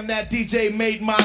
damn, that DJ made my...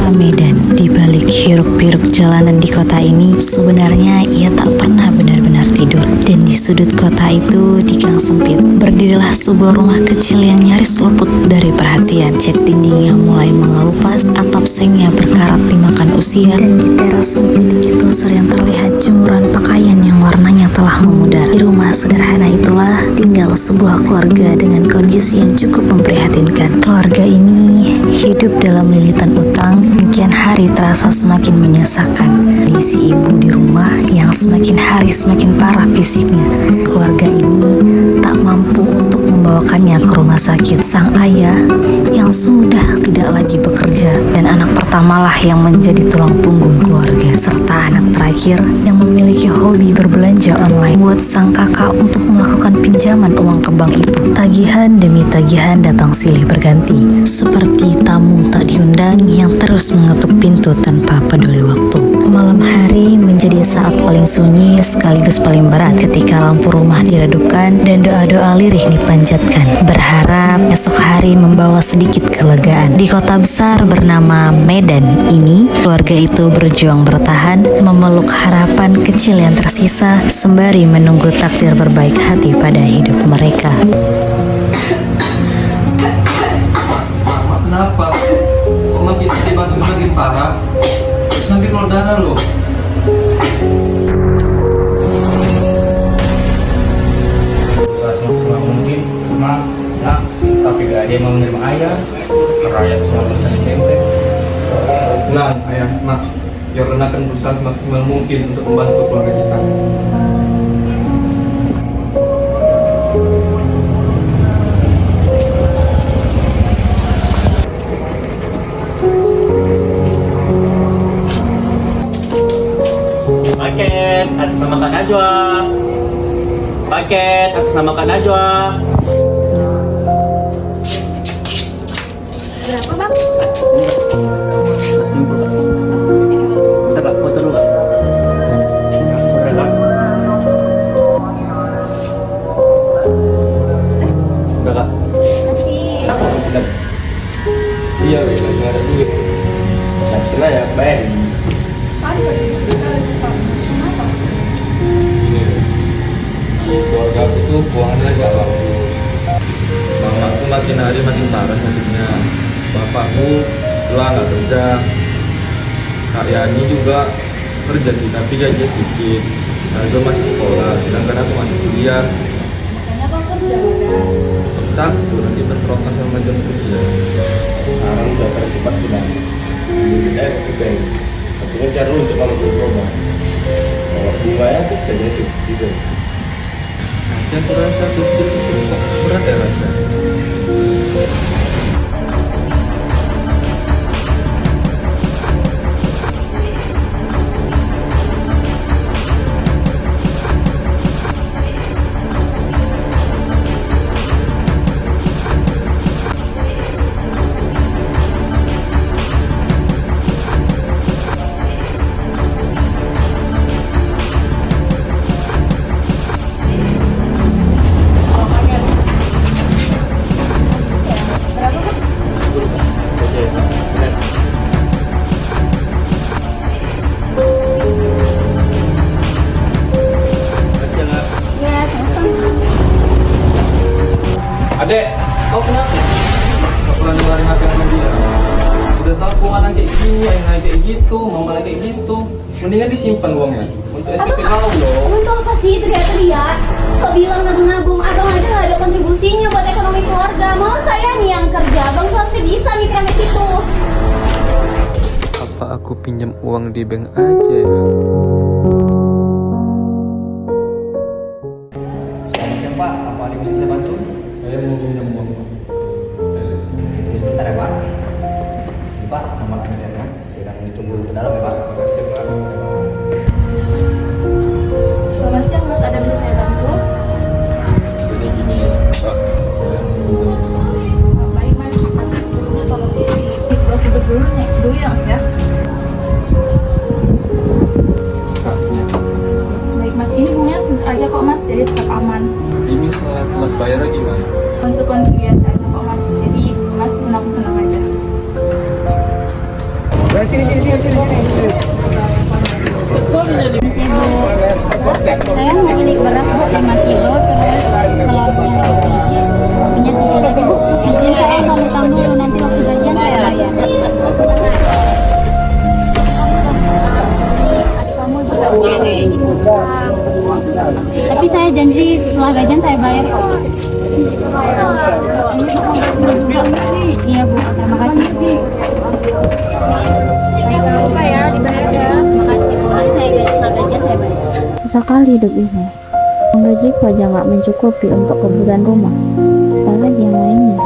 Medan, di balik hiruk-pikuk jalanan di kota ini, sebenarnya ia tak pernah benar-benar tidur. Dan di sudut kota itu, di gang sempit, berdirilah sebuah rumah kecil yang nyaris luput dari perhatian. Cat dindingnya mulai mengelupas, atap sengnya berkarat dimakan usia, dan di teras sempit itu sering terlihat jemuran pakaian yang warnanya telah memudar. Di rumah sederhana itulah tinggal sebuah keluarga dengan kondisi yang cukup memprihatinkan. Keluarga ini hidup dalam lilitan utang. Kian hari terasa semakin menyesakan. Kondisi ibu di rumah yang semakin hari semakin parah fisiknya. Keluarga ini tak mampu untuk membawakannya ke rumah sakit. Sang ayah yang sudah tidak lagi bekerja, dan anak pertamalah yang menjadi tulang punggung keluarga, serta anak terakhir yang memiliki hobi berbelanja online, buat sang kakak untuk melakukan pinjaman uang ke bank itu. Tagihan demi tagihan datang silih berganti, seperti tamu tak diundang yang terus mengetuk pintu tanpa peduli waktu. Malam hari menjadi saat paling sunyi sekaligus paling berat ketika lampu rumah diredupkan dan doa-doa lirih dipanjatkan, berharap esok hari membawa sedikit kelegaan. Di kota besar bernama Medan ini, keluarga itu berjuang bertahan, memeluk harapan kecil yang tersisa sembari menunggu takdir berbaik hati pada hidup mereka. Mak, kenapa? Kok makin tiba-tiba makin parah? Terus nanti keluar darah loh. Selama mungkin mak, nak, tapi gak ada yang mau menerima ayah. Kerayat semua lulusan SMP. Nah, ayah, mak, Jordan akan berusaha semaksimal mungkin untuk membantu keluarga kita. Paket atas nama Kak Najwa. Paket atas nama Kak Najwa. Berapa bang? Kita Kak, foto dulu Kak. Udah Kak. Udah Kak. Kasih. Sedap. Iya, lagi nggak ada duit. Nah, sini ya, baik. Pantas sih, sekali buka. Kenapa? Ini keluarga aku tuh keuangannya lagi gak bagus. Mamaku makin hari makin parah sakitnya. Bapakku keluar nggak kerja. Kak Yani juga kerja sih, tapi gajinya sedikit. Nazo masih sekolah, sedangkan aku masih kuliah. Makanya bang kerja udah. Takut nanti bentrokan sama jam kerja. Sekarang udah cepat sudah. Kita ke bank. Tapi ngejar dulu untuk kalau berubah. Kalau bunganya kecil itu gitu. Nanti aku rasa kecil itu kok berat ya rasa. Ya, sama-sama. Adek, kau kenapa? Kau pernah ngeluarin HP sama dia? Udah tahu keuangan kayak gini, ayah kayak gitu, mama kayak gitu. Mendingan disimpan uangnya untuk SPP kau loh. Abang tuh apa sih teriak-teriak? Kok bilang nabung-nabung, abang aja gak ada kontribusinya buat ekonomi keluarga. Malah saya nih yang kerja, abang tuh harusnya bisa mikir sampai situ. Apa aku pinjam uang di bank aja ya? Sama siapa? Apa ada yang bisa saya bantu? Saya mau pinjam uang. Tunggu sebentar ya Pak. Ini Pak, nomor antriannya. Sedang ditunggu ke dalam ya Pak. Terima kasih Pak. Selamat siang mas, ada bisa saya bantu? Jadi gini Pak, saya mau pinjam. Baik mas, tapi sebelumnya tolong di prosedur dulu ya mas ya. Baik mas, ini bunganya aja kok Mas, jadi tetap aman. Ini salah telat bayar gimana? Konsekuensi biasa aja kok Mas, jadi Mas tenang aja. Mas Ibu, saya mau beli beras Bu 5 kilo, terus telurnya 2 biji, minyak 3 aja Bu. Izin saya mau utang dulu, nanti waktu gajian saya bayar. Kamu juga tapi saya janji setelah gajian saya bayar kok. Iya Bu, terima kasih Bu. Lupa ya, dibayar ya. Terima kasih Bu, nanti saya setelah gajian saya bayar. Susah kali hidup ini. Gajiku aja nggak mencukupi untuk kebutuhan rumah, apalagi yang lainnya.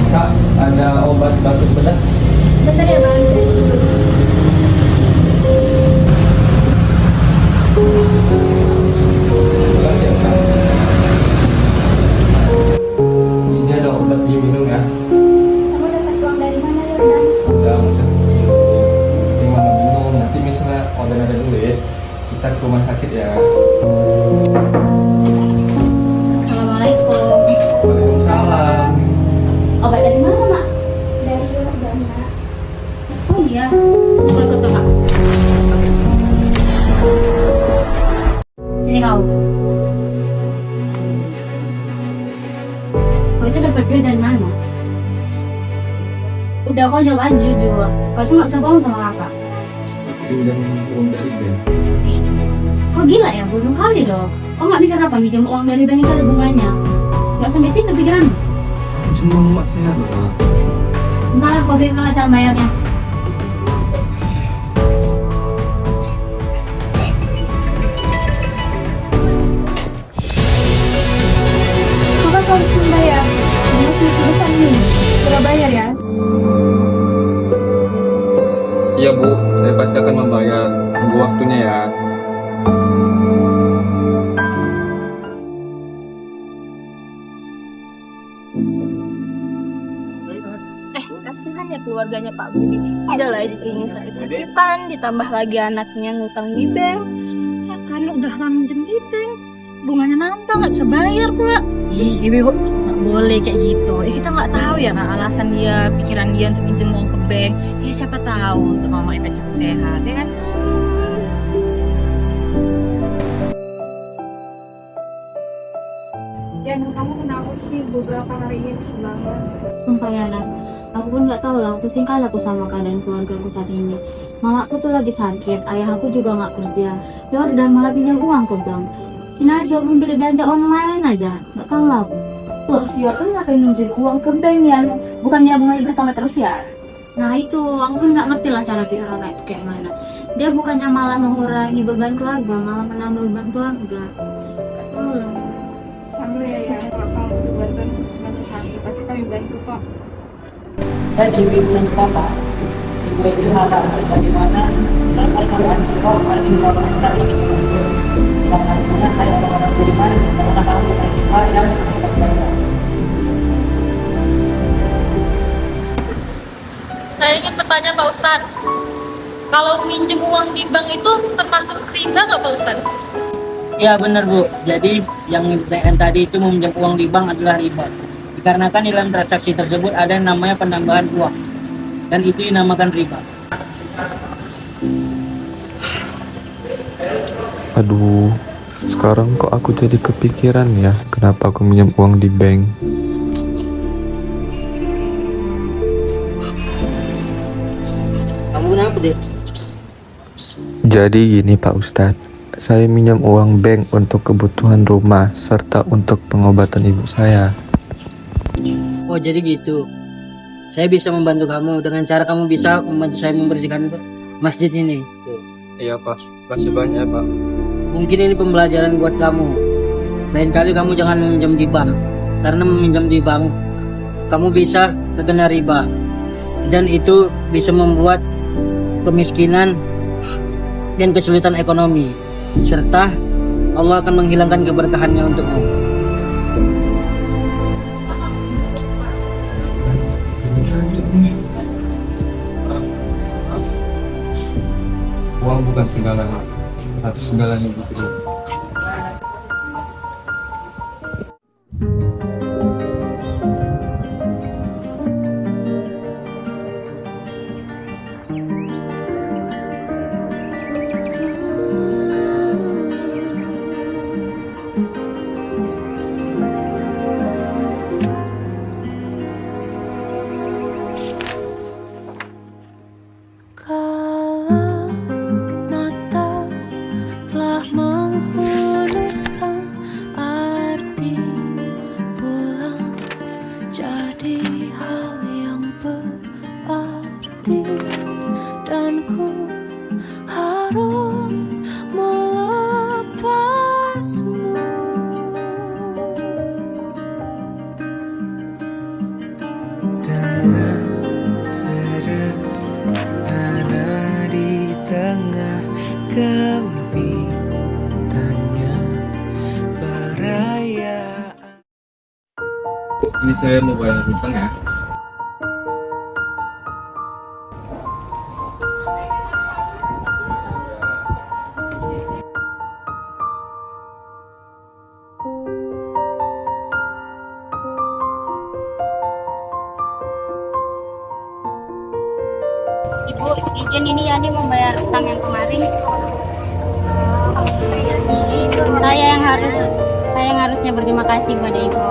Kak, ada obat batuk bedah? Bentar ya Bang. Terima kasih ya, Kak. Ini ada obat diminum ya. Kamu dapat uang dari mana Yordan? Udah nggak usah pikir. Ini mama minum. Nanti misalnya order ada duit, kita ke rumah sakit ya. Assalamualaikum. Waalaikumsalam. Obat dari mana Mak? Dari Yordan Mak. Oh iya, semoga ikut Kakak. Sini kau. Kau itu dapat duit dari mana? Udah kau jawab aja jujur. Kau itu nggak bisa bohong sama kakak. Pinjam uang dari bank. Kau gila ya, bodoh kali dong. Kau nggak mikir apa minjem uang dari bank itu ada bunganya? Nggak sampai sini pikiran. Cuma mak sehat loh. Entar lah kau pikir cara bayarnya. Kakak kalau bisa bayar, masih pesan nih, segera bayar ya. Iya Bu, saya pasti akan membayar. Tunggu waktunya ya. Kasihan ya keluarganya Pak Budi. Adalah istrinya sakit-sakitan, ditambah lagi anaknya ngutang di bank. Ya kan udah minjem di bank, bunganya nambah nggak bisa bayar pula. Ibu, nggak boleh kayak gitu. Kita nggak tahu ya kan alasan dia, pikiran dia untuk minjem uang ke bank. Ya siapa tahu untuk mama Ipa cepat sehat, ya kan? Ya, kamu kenapa sih beberapa hari ini semangat? Sumpah ya nak, aku pun nggak tahu lah, pusing kali aku sama keadaan keluarga aku saat ini. Mama aku tuh lagi sakit, ayah aku juga nggak kerja. Yordan malah pinjam uang ke bank. Sini aja belum beli belanja online aja, nggak tahu lah aku. Loh, si Yordan ngapain minjem uang ke bank ya? Bukannya bunganya bertambah terus ya? Nah itu, aku pun nggak ngerti lah cara pikir orang itu kayak mana. Dia bukannya malah mengurangi beban keluarga, malah menambah beban keluarga. Nggak tahu lah. Sama ya, kalau kamu butuh bantuan kami, pasti kami bantu kok. Jadi bimbingan Bapak, Ibu itu harap bagaimana perkembangan kita paling bagus sekali ini. Dan artinya saya orang beriman, karena kamu beriman dan berbeda. Saya ingin bertanya Pak Ustadz, kalau minjem uang di bank itu termasuk riba nggak Pak Ustadz? Ya benar Bu, jadi yang tadi itu meminjam uang di bank adalah riba. Dikarenakan dalam transaksi tersebut ada yang namanya penambahan uang, dan itu dinamakan riba. Aduh, sekarang kok aku jadi kepikiran ya, kenapa aku minjem uang di bank? Kamu kenapa Dek? Jadi gini Pak Ustadz, saya minjem uang bank untuk kebutuhan rumah serta untuk pengobatan ibu saya. Oh jadi gitu. Saya bisa membantu kamu dengan cara kamu bisa membantu saya membersihkan masjid ini. Iya Pak, kasih banyak Pak. Mungkin ini pembelajaran buat kamu. Lain kali kamu jangan meminjam di bank, karena meminjam di bank kamu bisa terkena riba, dan itu bisa membuat kemiskinan dan kesulitan ekonomi, serta Allah akan menghilangkan keberkahannya untukmu. Uang bukan segalanya, atas segalanya gitu. Ini saya mau bayar hutang ya. Ibu, izin ini Yani membayar utang yang kemarin. Saya yang harusnya berterima kasih kepada Ibu.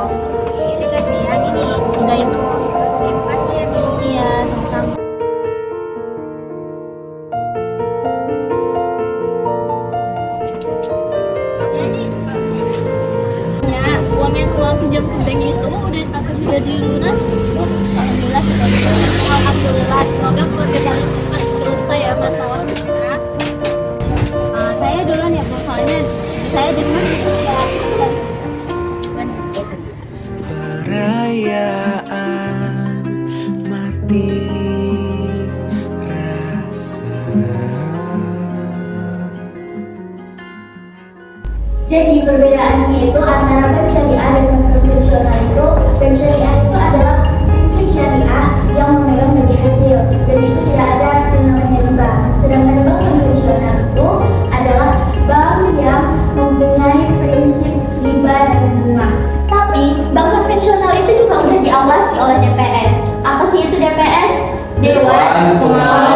Ini kasihan ini. Udah Ibu. Terima kasih ya Di. Iya, sama-sama. Ya, uang yang selalu pinjam ke bank itu sudah dilunas? Alhamdulillah sudah dilunas. Alhamdulillah, semoga keluarga kalian cepat selesai ya masalahnya. Saya duluan ya Bu, soalnya saya di rumah ya. Perayaan mati rasa. Jadi perbedaannya itu antara bank syariah dan bank konvensional itu, bank syariah itu adalah prinsip syariah yang memegang bagi hasil, dan itu tidak ada yang namanya riba. Sedangkan bank konvensional itu adalah bank yang mempunyai prinsip riba dan bunga. Tapi bank konvensional itu juga udah diawasi oleh DPS. Apa sih itu DPS? Dewan Pengawas